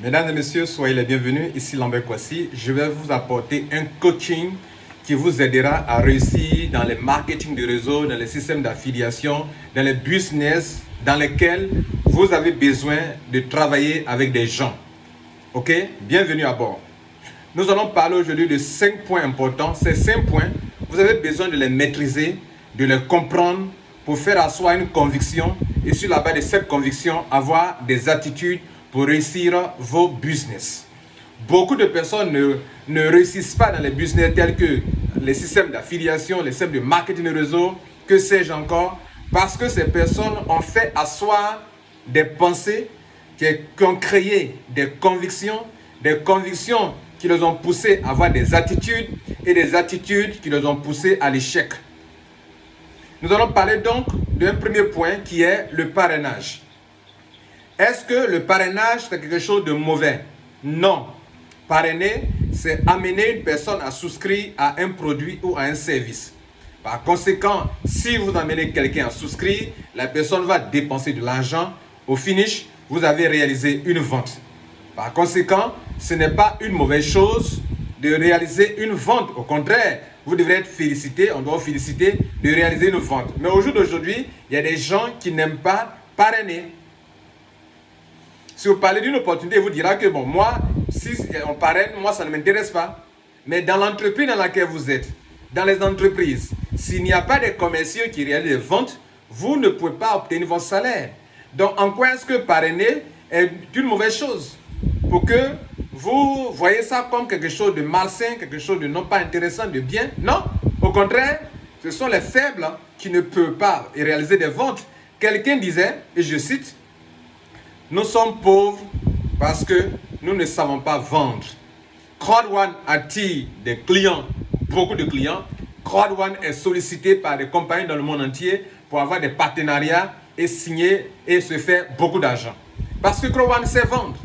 Mesdames et messieurs, soyez les bienvenus. Ici Lambert Kwasi. Je vais vous apporter un coaching qui vous aidera à réussir dans les marketing de réseau, dans les systèmes d'affiliation, dans les business dans lesquels vous avez besoin de travailler avec des gens. Ok? Bienvenue à bord. Nous allons parler aujourd'hui de 5 points importants. Ces 5 points, vous avez besoin de les maîtriser, de les comprendre pour faire asseoir une conviction et sur la base de cette conviction, avoir des attitudes pour réussir vos business. Beaucoup de personnes ne réussissent pas dans les business tels que les systèmes d'affiliation, les systèmes de marketing de réseau, que sais-je encore, parce que ces personnes ont fait asseoir des pensées qui ont créé des convictions qui les ont poussés à avoir des attitudes et des attitudes qui les ont poussés à l'échec. Nous allons parler donc d'un premier point qui est le parrainage. Est-ce que le parrainage c'est quelque chose de mauvais? Non. Parrainer, c'est amener une personne à souscrire à un produit ou à un service. Par conséquent, si vous amenez quelqu'un à souscrire, la personne va dépenser de l'argent. Au finish, vous avez réalisé une vente. Par conséquent, ce n'est pas une mauvaise chose de réaliser une vente. Au contraire, vous devrez être félicité, on doit vous féliciter de réaliser une vente. Mais au jour d'aujourd'hui, il y a des gens qui n'aiment pas parrainer. Si vous parlez d'une opportunité, il vous dira que bon, moi, si on parraine, moi, ça ne m'intéresse pas. Mais dans l'entreprise dans laquelle vous êtes, dans les entreprises, s'il n'y a pas de commerciaux qui réalisent des ventes, vous ne pouvez pas obtenir votre salaire. Donc, en quoi est-ce que parrainer est une mauvaise chose? Pour que vous voyez ça comme quelque chose de malsain, quelque chose de non pas intéressant, de bien? Non, au contraire, ce sont les faibles qui ne peuvent pas réaliser des ventes. Quelqu'un disait, et je cite, « Nous sommes pauvres parce que nous ne savons pas vendre. » Crowd1 attire des clients, beaucoup de clients. Crowd1 est sollicité par des compagnies dans le monde entier pour avoir des partenariats et signer et se faire beaucoup d'argent. Parce que Crowd1 sait vendre.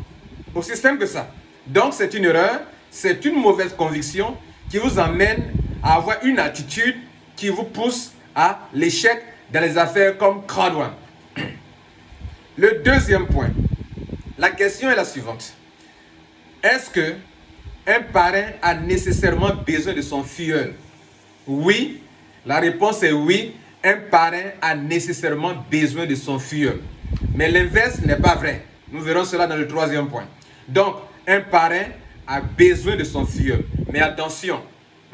Aussi simple que ça. Donc c'est une erreur, c'est une mauvaise conviction qui vous amène à avoir une attitude qui vous pousse à l'échec dans les affaires comme Crowd1. Le deuxième point, la question est la suivante. Est-ce que un parrain a nécessairement besoin de son filleul? Oui, la réponse est oui, un parrain a nécessairement besoin de son filleul. Mais l'inverse n'est pas vrai. Nous verrons cela dans le troisième point. Donc, un parrain a besoin de son filleul. Mais attention,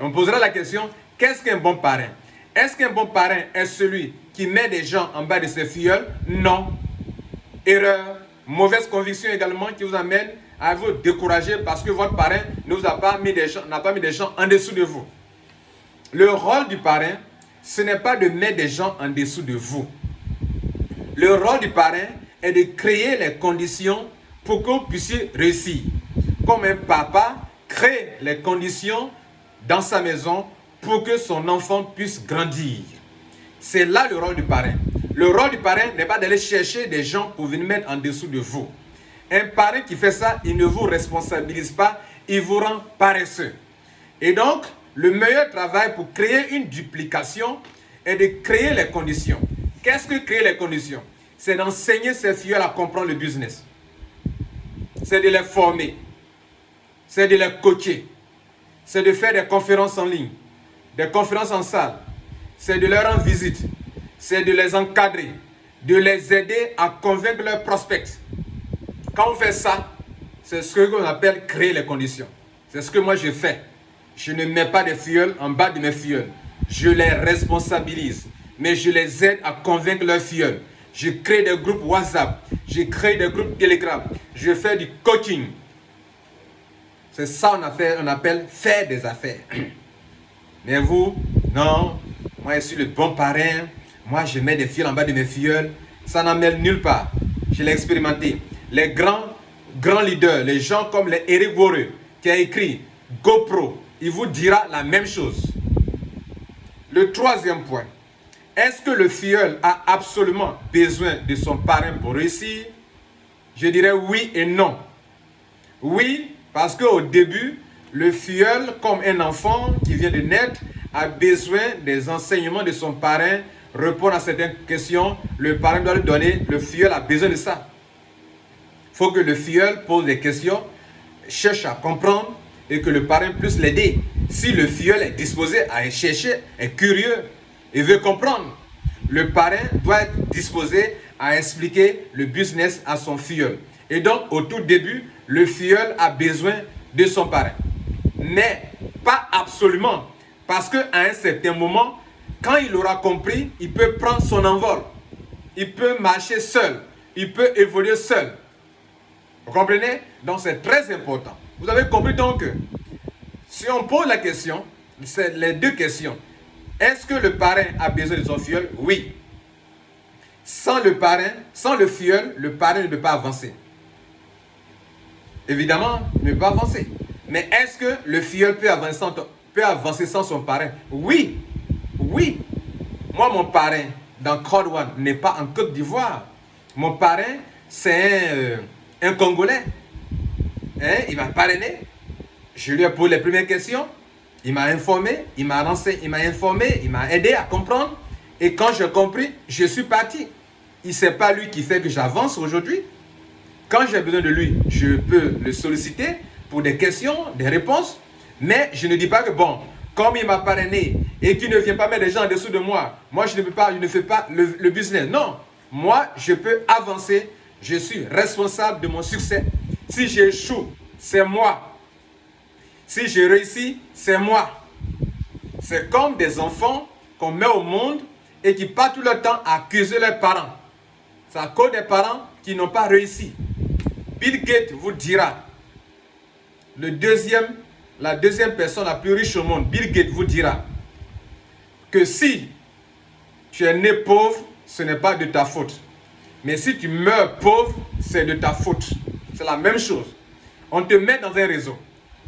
on posera la question, qu'est-ce qu'un bon parrain? Est-ce qu'un bon parrain est celui qui met des gens en bas de ses filleuls? Non. Erreur, mauvaise conviction également qui vous amène à vous décourager parce que votre parrain ne vous a pas mis des gens en dessous de vous. Le rôle du parrain, ce n'est pas de mettre des gens en dessous de vous. Le rôle du parrain est de créer les conditions pour que vous puissiez réussir. Comme un papa crée les conditions dans sa maison pour que son enfant puisse grandir. C'est là le rôle du parrain. Le rôle du parrain n'est pas d'aller chercher des gens pour venir mettre en dessous de vous. Un parrain qui fait ça, il ne vous responsabilise pas, il vous rend paresseux. Et donc, le meilleur travail pour créer une duplication est de créer les conditions. Qu'est-ce que créer les conditions? C'est d'enseigner ses filles à comprendre le business. C'est de les former. C'est de les coacher. C'est de faire des conférences en ligne, des conférences en salle. C'est de leur rendre visite. C'est de les encadrer, de les aider à convaincre leurs prospects. Quand on fait ça, c'est ce qu'on appelle créer les conditions. C'est ce que moi je fais. Je ne mets pas des filleuls en bas de mes filleuls. Je les responsabilise, mais je les aide à convaincre leurs filleuls. Je crée des groupes WhatsApp, je crée des groupes Telegram, je fais du coaching. C'est ça qu'on appelle faire des affaires. Mais vous, non, moi je suis le bon parrain. Moi, je mets des filleuls en bas de mes filleuls. Ça n'amène nulle part. Je l'ai expérimenté. Les grands leaders, les gens comme les Eric Worre, qui a écrit GoPro, il vous dira la même chose. Le troisième point. Est-ce que le filleul a absolument besoin de son parrain pour réussir? Je dirais oui et non. Oui, parce qu'au début, le filleul, comme un enfant qui vient de naître, a besoin des enseignements de son parrain, répondre à certaines questions. Le parrain doit lui donner, le filleul a besoin de ça. faut que le filleul pose des questions, cherche à comprendre et que le parrain puisse l'aider. Si le filleul est disposé à chercher, est curieux et veut comprendre, le parrain doit être disposé à expliquer le business à son filleul. Et donc, au tout début, le filleul a besoin de son parrain. Mais pas absolument. Parce qu'à un certain moment, quand il aura compris, il peut prendre son envol. Il peut marcher seul. Il peut évoluer seul. Vous comprenez? Donc, c'est très important. Vous avez compris donc que si on pose la question, c'est les deux questions. Est-ce que le parrain a besoin de son filleul? Oui. Sans le parrain, sans le filleul, le parrain ne peut pas avancer. Évidemment, il ne peut pas avancer. Mais est-ce que le filleul peut avancer sans son parrain? Oui. Oui. Moi, mon parrain dans Code One n'est pas en Côte d'Ivoire. Mon parrain, c'est un Congolais. Hein? Il m'a parrainé. Je lui ai posé les premières questions. Il m'a informé, il m'a renseigné, il m'a informé, il m'a aidé à comprendre. Et quand j'ai compris, je suis parti. Il n'est pas lui qui fait que j'avance aujourd'hui. Quand j'ai besoin de lui, je peux le solliciter pour des questions, des réponses. Mais je ne dis pas que bon, comme il m'a parrainé et qu'il ne vient pas mettre des gens en dessous de moi, moi je ne fais pas le business. Non, moi je peux avancer. Je suis responsable de mon succès. Si j'échoue, c'est moi. Si je réussis, c'est moi. C'est comme des enfants qu'on met au monde et qui passent tout le temps à accuser leurs parents. C'est à cause des parents qui n'ont pas réussi. Bill Gates vous dira, la deuxième personne la plus riche au monde, Bill Gates vous dira que si tu es né pauvre, ce n'est pas de ta faute. Mais si tu meurs pauvre, c'est de ta faute. C'est la même chose. On te met dans un réseau.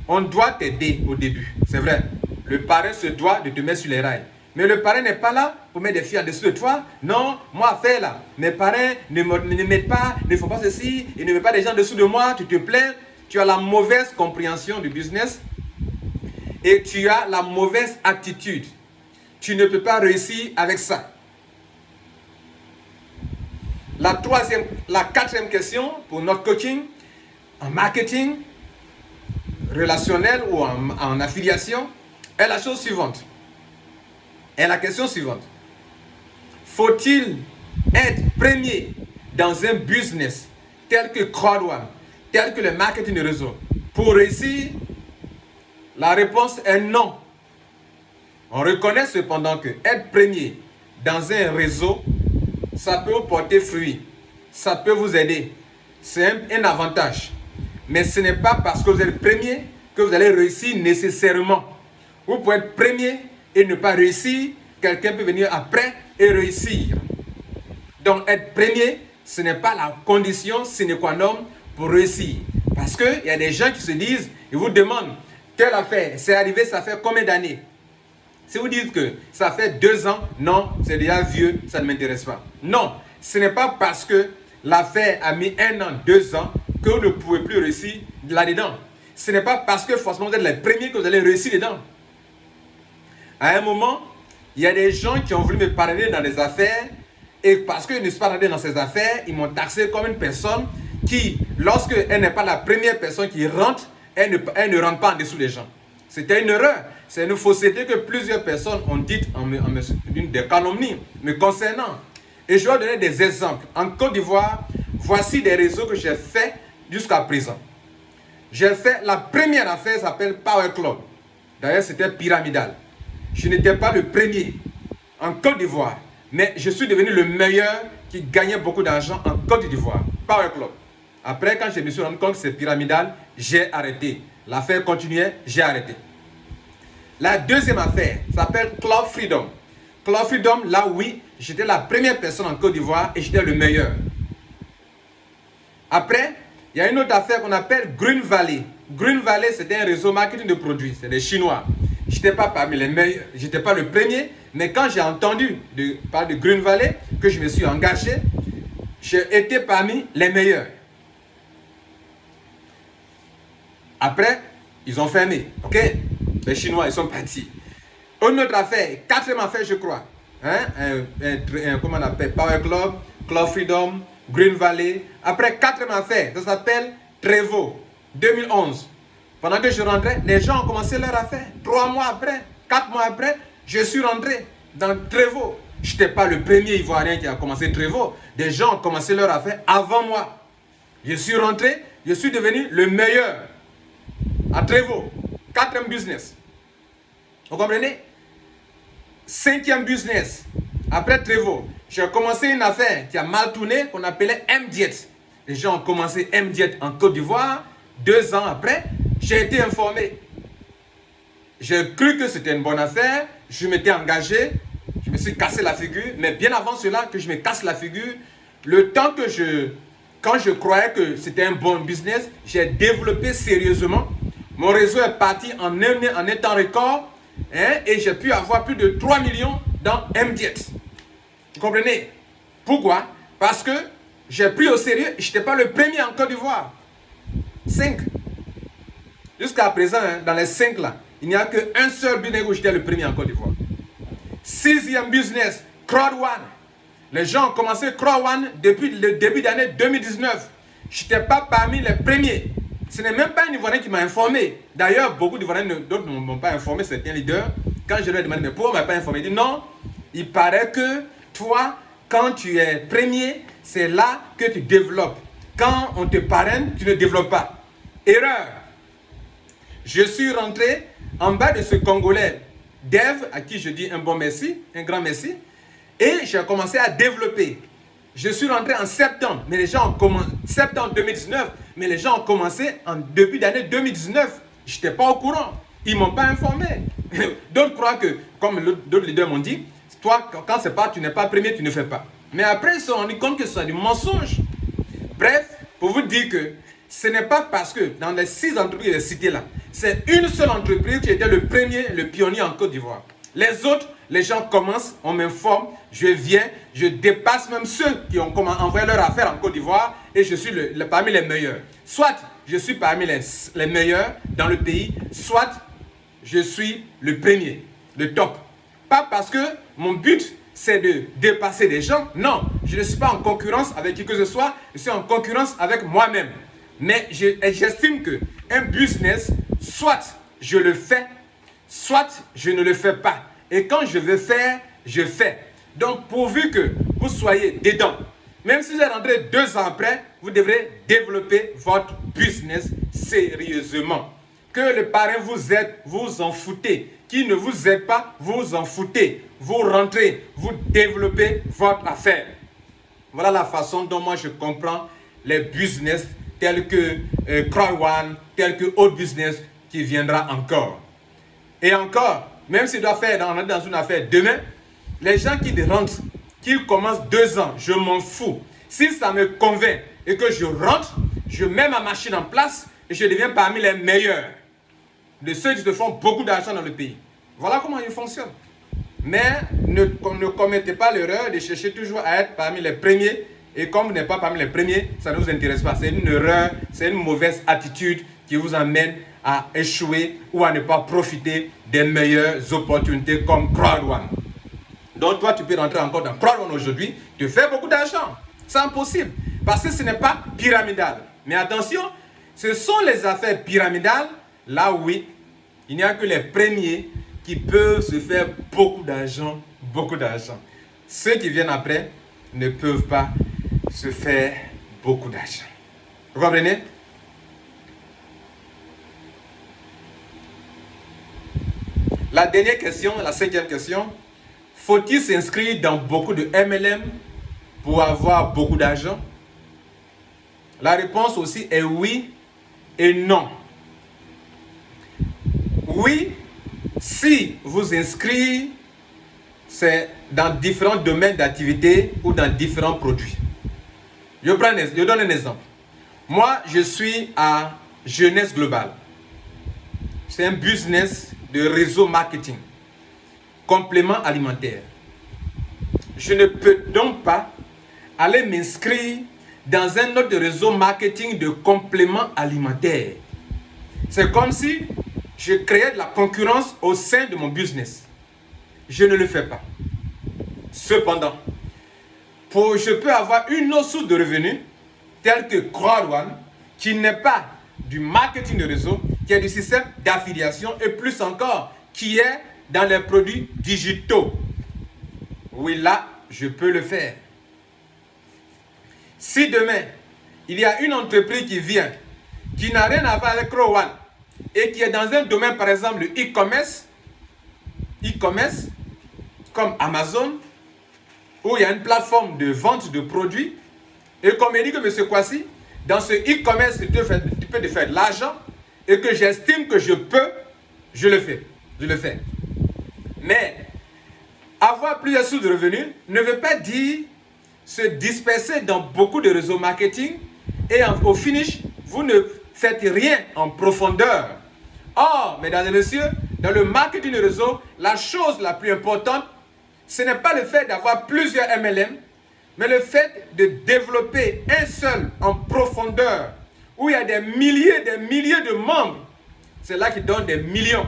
On doit t'aider au début, c'est vrai. Le parrain se doit de te mettre sur les rails. Mais le parrain n'est pas là pour mettre des filles en dessous de toi. Non, moi, fais là. Mes parrains ne m'aident pas, ne font pas ceci, ils ne mettent pas des gens en dessous de moi, tu te plains. Tu as la mauvaise compréhension du business et tu as la mauvaise attitude. Tu ne peux pas réussir avec ça. La quatrième question pour notre coaching, en marketing, relationnel ou en affiliation, est la chose suivante. Est la question suivante. Faut-il être premier dans un business tel que Crowd One, tel que le marketing de réseau pour réussir? La réponse est non. On reconnaît cependant que être premier dans un réseau, ça peut vous porter fruit. Ça peut vous aider. C'est un avantage. Mais ce n'est pas parce que vous êtes premier que vous allez réussir nécessairement. Vous pouvez être premier et ne pas réussir. Quelqu'un peut venir après et réussir. Donc être premier, ce n'est pas la condition sine qua non pour réussir. Parce qu'il y a des gens qui se disent, ils vous demandent, telle affaire, c'est arrivé, ça fait combien d'années? Si vous dites que ça fait 2 ans, non, c'est déjà vieux, ça ne m'intéresse pas. Non, ce n'est pas parce que l'affaire a mis 1 an, 2 ans, que vous ne pouvez plus réussir là-dedans. Ce n'est pas parce que forcément vous êtes les premiers que vous allez réussir dedans. À un moment, il y a des gens qui ont voulu me parrainer dans des affaires et parce qu'ils ne sont pas parrainés dans ces affaires, ils m'ont taxé comme une personne qui, lorsqu'elle n'est pas la première personne qui rentre, elle ne rentre pas en dessous des gens. C'était une erreur. C'est une fausseté que plusieurs personnes ont dit des calomnies me concernant. Et je vais vous donner des exemples. En Côte d'Ivoire, voici des réseaux que j'ai faits jusqu'à présent. J'ai fait la première affaire, s'appelle Power Club. D'ailleurs, c'était pyramidal. Je n'étais pas le premier en Côte d'Ivoire, mais je suis devenu le meilleur qui gagnait beaucoup d'argent en Côte d'Ivoire. Power Club. Après, quand je me suis rendu compte que c'est pyramidal, j'ai arrêté. L'affaire continuait, j'ai arrêté. La deuxième affaire s'appelle Club Freedom. Club Freedom, là oui, j'étais la première personne en Côte d'Ivoire et j'étais le meilleur. Après, il y a une autre affaire qu'on appelle Green Valley. Green Valley, c'était un réseau marketing de produits, c'est des Chinois. Je n'étais pas parmi les meilleurs, je n'étais pas le premier, mais quand j'ai entendu parler de Green Valley, que je me suis engagé, j'ai été parmi les meilleurs. Après, ils ont fermé, ok? Les Chinois, ils sont partis. Une autre affaire, quatrième affaire, je crois. Comment on appelle? Power Club, Club Freedom, Green Valley. Après, quatrième affaire, ça s'appelle Trevo, 2011. Pendant que je rentrais, les gens ont commencé leur affaire. 3 mois après, 4 mois après, je suis rentré dans Trevo. Je n'étais pas le premier Ivoirien qui a commencé Trevo. Des gens ont commencé leur affaire avant moi. Je suis rentré, je suis devenu le meilleur à Trevo. 4e business. Vous comprenez? 5e business. Après Trevo, j'ai commencé une affaire qui a mal tourné, qu'on appelait MDiet. Les gens ont commencé MDiet en Côte d'Ivoire. 2 ans après, j'ai été informé. J'ai cru que c'était une bonne affaire. Je m'étais engagé. Je me suis cassé la figure. Mais bien avant cela, que je me casse la figure, le temps que quand je croyais que c'était un bon business, j'ai développé sérieusement. Mon réseau est parti en un temps record. Et j'ai pu avoir plus de 3 millions dans MDiet. Vous comprenez? Pourquoi? Parce que j'ai pris au sérieux. Je n'étais pas le premier en Côte d'Ivoire. 5. Jusqu'à présent, dans les 5 là, il n'y a qu'un seul business où j'étais le premier en Côte d'Ivoire. 6e business, Crowd One. Les gens ont commencé Crowd One depuis le début d'année 2019. Je n'étais pas parmi les premiers. Ce n'est même pas un Ivoirien qui m'a informé. D'ailleurs, beaucoup d'Ivoiriens d'autres ne m'ont pas informé, certains leaders. Quand je leur ai demandé, mais pourquoi on ne m'a pas informé? Ils disent non, il paraît que toi, quand tu es premier, c'est là que tu développes. Quand on te parraine, tu ne développes pas. Erreur. Je suis rentré en bas de ce Congolais, Dev, à qui je dis un bon merci, un grand merci, et j'ai commencé à développer. Je suis rentré en septembre, mais les gens ont commencé, septembre 2019, mais les gens ont commencé en début d'année 2019. Je n'étais pas au courant. Ils ne m'ont pas informé. D'autres croient que, comme d'autres leaders m'ont dit, toi, quand c'est pas, tu n'es pas premier, tu ne fais pas. Mais après, ils se sont rendus compte que c'est du mensonge. Bref, pour vous dire que ce n'est pas parce que dans les 6 entreprises citées là, c'est une seule entreprise qui était le premier, le pionnier en Côte d'Ivoire. Les autres, les gens commencent, on m'informe, je viens, je dépasse même ceux qui ont envoyé leur affaire en Côte d'Ivoire et je suis parmi les meilleurs. Soit je suis parmi les meilleurs dans le pays, soit je suis le premier, le top. Pas parce que mon but c'est de dépasser des gens, non, je ne suis pas en concurrence avec qui que ce soit, je suis en concurrence avec moi-même. Mais j'estime qu'un business, soit je le fais, soit je ne le fais pas. Et quand je veux faire, je fais. Donc, pourvu que vous soyez dedans, même si vous êtes rentré 2 ans après, vous devrez développer votre business sérieusement. Que le parrain vous aide, vous en foutez. Qui ne vous aide pas, vous en foutez. Vous rentrez, vous développez votre affaire. Voilà la façon dont moi je comprends les business tels que Crowd One, tels que autre business qui viendra encore. Et encore, même s'il doit faire dans une affaire demain, les gens qui rentrent, qu'ils commencent 2 ans, je m'en fous. Si ça me convainc et que je rentre, je mets ma machine en place et je deviens parmi les meilleurs de ceux qui se font beaucoup d'argent dans le pays. Voilà comment il fonctionne. Mais ne commettez pas l'erreur de chercher toujours à être parmi les premiers. Et comme vous n'êtes pas parmi les premiers, ça ne vous intéresse pas. C'est une erreur, c'est une mauvaise attitude qui vous amène à échouer ou à ne pas profiter des meilleures opportunités comme Crowd One. Donc toi, tu peux rentrer encore dans Crowd One aujourd'hui, te faire beaucoup d'argent. C'est impossible. Parce que ce n'est pas pyramidal. Mais attention, ce sont les affaires pyramidales, là oui, il n'y a que les premiers qui peuvent se faire beaucoup d'argent, beaucoup d'argent. Ceux qui viennent après ne peuvent pas se faire beaucoup d'argent. Vous comprenez? La dernière question, la 5e question. Faut-il s'inscrire dans beaucoup de MLM pour avoir beaucoup d'argent? La réponse aussi est oui et non. Oui, si vous inscrivez, c'est dans différents domaines d'activité ou dans différents produits. Je donne un exemple. Moi, je suis à Jeunesse Globale. C'est un business de réseau marketing, complément alimentaire. Je ne peux donc pas aller m'inscrire dans un autre réseau marketing de complément alimentaire. C'est comme si je créais de la concurrence au sein de mon business. Je ne le fais pas. Cependant, je peux avoir une autre source de revenus, telle que Croix-Rouane, qui n'est pas du marketing de réseau, qui est du système d'affiliation et plus encore, qui est dans les produits digitaux. Oui, là, je peux le faire. Si demain, il y a une entreprise qui vient, qui n'a rien à voir avec Croix-Rouane et qui est dans un domaine, par exemple, le e-commerce, comme Amazon, où il y a une plateforme de vente de produits, et comme il dit que M. Kwasi, dans ce e-commerce, tu peux te faire de l'argent, et que j'estime que je peux, je le fais. Mais avoir plusieurs sources de revenus ne veut pas dire se disperser dans beaucoup de réseaux marketing, et au finish, vous ne faites rien en profondeur. Or, mesdames et messieurs, dans le marketing de réseau, la chose la plus importante, ce n'est pas le fait d'avoir plusieurs MLM, mais le fait de développer un seul en profondeur, où il y a des milliers de membres. C'est là qui donne des millions.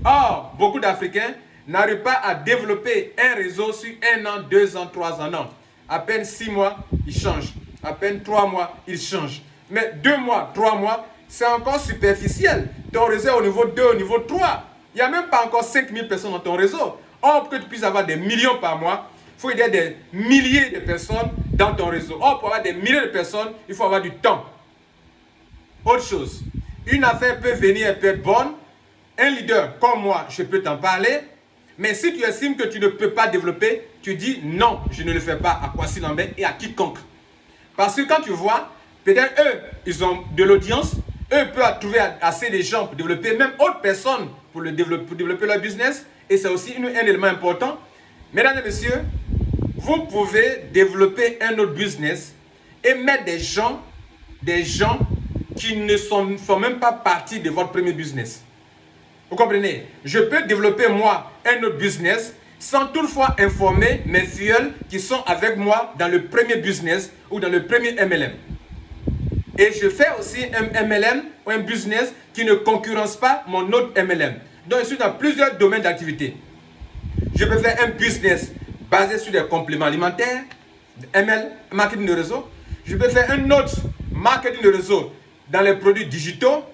Or, beaucoup d'Africains n'arrivent pas à développer un réseau sur 1 an, 2 ans, 3 ans. Non. À peine 6 mois, ils changent. À peine 3 mois, ils changent. Mais 2 mois, 3 mois, c'est encore superficiel. Ton réseau est au niveau 2, au niveau 3. Il n'y a même pas encore 5000 personnes dans ton réseau. Or, pour que tu puisses avoir des millions par mois, il faut aider des milliers de personnes dans ton réseau. Or, pour avoir des milliers de personnes, il faut avoir du temps. Autre chose, une affaire peut venir, elle peut être bonne. Un leader comme moi, je peux t'en parler. Mais si tu estimes que tu ne peux pas développer, tu dis non, je ne le fais pas à Kwasi Lambert et à quiconque. Parce que quand tu vois, peut-être eux, ils ont de l'audience, eux peuvent trouver assez de gens pour développer, même autres personnes pour développer leur business. Et c'est aussi un élément important. Mesdames et messieurs, vous pouvez développer un autre business et mettre des gens qui ne font même pas partie de votre premier business. Vous comprenez? Je peux développer moi un autre business sans toutefois informer mes filleuls qui sont avec moi dans le premier business ou dans le premier MLM. Et je fais aussi un MLM ou un business qui ne concurrence pas mon autre MLM. Donc je suis dans plusieurs domaines d'activité. Je peux faire un business basé sur des compléments alimentaires, ML, marketing de réseau. Je peux faire un autre marketing de réseau dans les produits digitaux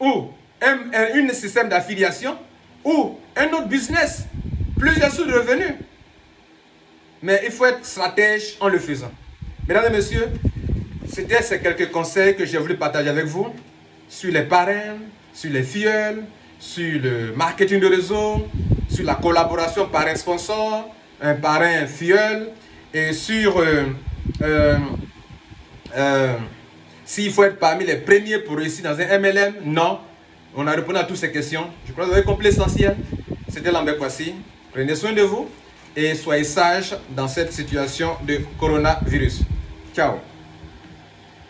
ou un système d'affiliation ou un autre business. Plusieurs sources de revenus. Mais il faut être stratège en le faisant. Mesdames et messieurs, c'était ces quelques conseils que j'ai voulu partager avec vous sur les parrains, sur les filleuls, sur le marketing de réseau, sur la collaboration parrain-sponsor, un parrain-filleul, et sur s'il faut être parmi les premiers pour réussir dans un MLM. Non, on a répondu à toutes ces questions. Je crois que vous avez compris l'essentiel. C'était Lambert Kwasi. Prenez soin de vous et soyez sages dans cette situation de coronavirus. Ciao.